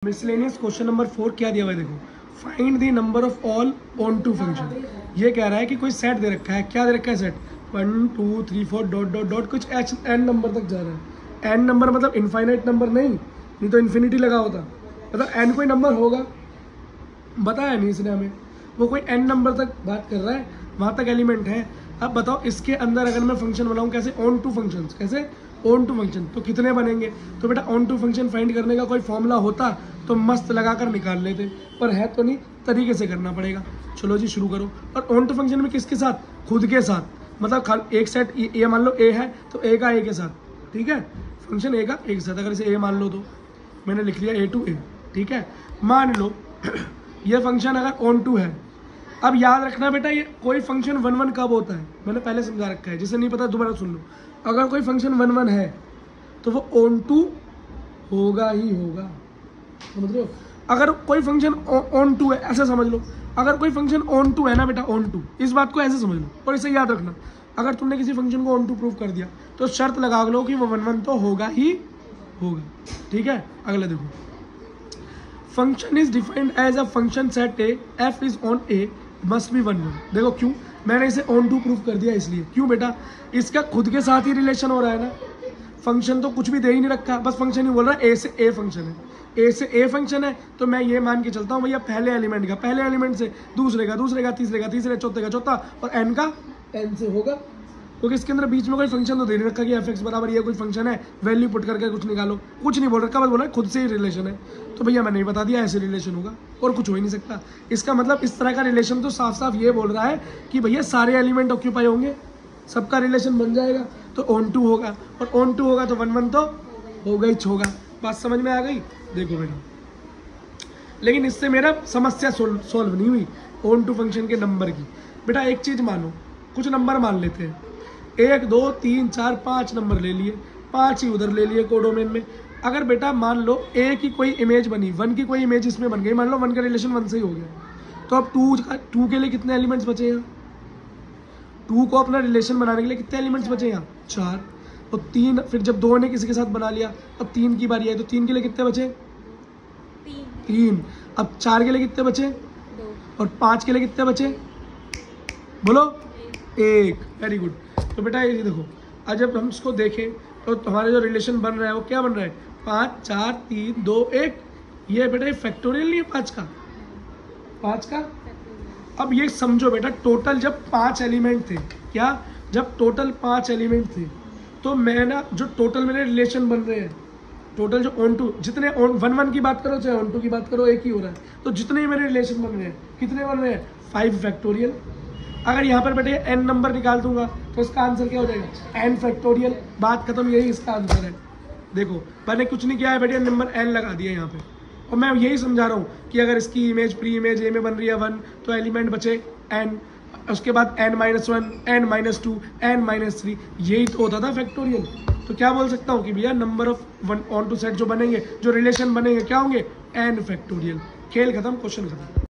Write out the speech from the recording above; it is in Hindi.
मिसलेनियस क्वेश्चन नंबर 4 क्या दिया हुआ है देखो, find the number of all onto function. ये कह रहा है कि कोई सेट दे रखा है, क्या दे रखा है सेट 1 2 3 4 डॉट डॉट डॉट कुछ एच एन नंबर तक जा रहा है। एन नंबर मतलब इनफाइनाइट नंबर नहीं तो इन्फिनिटी लगा होता, मतलब एन कोई नंबर होगा, बताया नहीं इसने हमें। वो कोई एन नंबर तक बात कर रहा है, वहाँ तक एलिमेंट है। अब बताओ इसके अंदर अगर मैं फंक्शन बनाऊँ कैसे, ऑन टू फंक्शन, कैसे ऑन टू फंक्शन, तो कितने बनेंगे। तो बेटा ऑन टू फंक्शन फाइंड करने का कोई फॉर्मूला होता तो मस्त लगा कर निकाल लेते, पर है तो नहीं, तरीके से करना पड़ेगा। चलो जी शुरू करो। और ऑन टू फंक्शन में किसके साथ, खुद के साथ, मतलब एक सेट ए मान लो ए है तो ए का ए के साथ, ठीक है, फंक्शन ए का ए के साथ। अगर इसे ए मान लो तो मैंने लिख लिया ए टू ए, ठीक है। मान लो ये फंक्शन अगर ऑन टू है, अब याद रखना बेटा ये कोई फंक्शन 1 1 कब होता है, मैंने पहले समझा रखा है, जिसे नहीं पता दोबारा सुन लो। अगर कोई फंक्शन 1 1 है तो वो ऑन टू होगा ही होगा, समझ रहे हो। अगर कोई फंक्शन ऑन टू है ऐसा समझ लो, अगर कोई फंक्शन ऑन टू है ना बेटा, ऑन टू, इस बात को ऐसे समझ लो और इसे याद रखना। अगर तुमने किसी फंक्शन को ऑन टू प्रूव कर दिया तो शर्त लगा लो कि वो 1 1 तो होगा ही होगा, ठीक है। अगला देखो, function is defined as a function set A F is on A must be 1 1। देखो क्यों मैंने इसे ऑन टू प्रूव कर दिया, इसलिए क्यों बेटा, इसका खुद के साथ ही रिलेशन हो रहा है ना। फंक्शन तो कुछ भी दे ही नहीं रखा, बस फंक्शन ही बोल रहा है ए से ए फंक्शन है, ए से ए फंक्शन है, तो मैं ये मान के चलता हूँ भैया पहले एलिमेंट का पहले एलिमेंट से दूसरे का दूसरे का तीसरे का तीसरे, चौथे का चौथा, और एन का एन से होगा, क्योंकि इसके अंदर बीच में कोई फंक्शन तो दे नहीं रखा कि एफ एक्स बराबर ये कोई फंक्शन है, वैल्यू पुट करके कुछ निकालो, कुछ नहीं बोल रखा, बस बोला खुद से ही रिलेशन है। तो भैया मैंने बता दिया ऐसे रिलेशन होगा और कुछ हो ही नहीं सकता। इसका मतलब इस तरह का रिलेशन तो साफ साफ ये बोल रहा है कि भैया सारे एलिमेंट ऑक्यूपाई होंगे, सबका रिलेशन बन जाएगा, तो ऑन टू होगा, और ऑन टू होगा तो 1 1 तो होगा ही होगा। बात समझ में आ गई। देखो बेटा, लेकिन इससे मेरा समस्या सोल्व नहीं हुई ऑन टू फंक्शन के नंबर की। बेटा एक चीज मानो, कुछ नंबर मान लेते हैं, 1 2 3 4 5 नंबर ले लिए, 5 ही उधर ले लिए कोडोमेन में। अगर बेटा मान लो ए की कोई इमेज बनी, 1 की कोई इमेज इसमें बन गई, मान लो 1 का रिलेशन 1 से ही हो गया, तो अब 2 के लिए कितने एलिमेंट्स बचे यहाँ, 2 को अपना रिलेशन बनाने के लिए कितने एलिमेंट्स बचे यहाँ 4, और 3, फिर जब 2 ने किसी के साथ बना लिया, अब 3 की बारी आई तो 3 के लिए कितने बचे 3, अब 4 के लिए कितने बचे 2, और 5 के लिए कितने बचे, बोलो 1। Very good. तो बेटा ये देखो, आज जब हम इसको देखें तो हमारा जो रिलेशन बन रहा है वो क्या बन रहा है, 5 4 3 2 1। ये बेटा ये फैक्टोरियल नहीं है 5 का। अब ये समझो बेटा, टोटल जब 5 एलिमेंट थे, क्या जब टोटल 5 एलिमेंट थे, तो मैं ना जो टोटल मेरे रिलेशन बन रहे हैं, टोटल जो ऑन टू जितने ऑन 1 1 की बात करो चाहे ऑन टू की बात करो, एक ही हो रहा है, तो जितने मेरे रिलेशन बन रहे हैं कितने बन रहे हैं 5 फैक्टोरियल। अगर यहाँ पर बेटे एन नंबर निकाल दूंगा तो इसका आंसर क्या हो जाएगा एन फैक्टोरियल। बात खत्म, यही इसका आंसर है। देखो मैंने कुछ नहीं किया है बेटे, नंबर एन लगा दिया यहाँ पे, और मैं यही समझा रहा हूँ कि अगर इसकी इमेज प्री इमेज ए में बन रही है 1, तो एलिमेंट बचे एन, उसके बाद n-1 n-2 n-3, यही तो होता था फैक्टोरियल। तो क्या बोल सकता हूँ कि भैया number of 1 onto set जो बनेंगे, जो रिलेशन बनेंगे क्या होंगे n फैक्टोरियल। खेल खत्म, क्वेश्चन खत्म।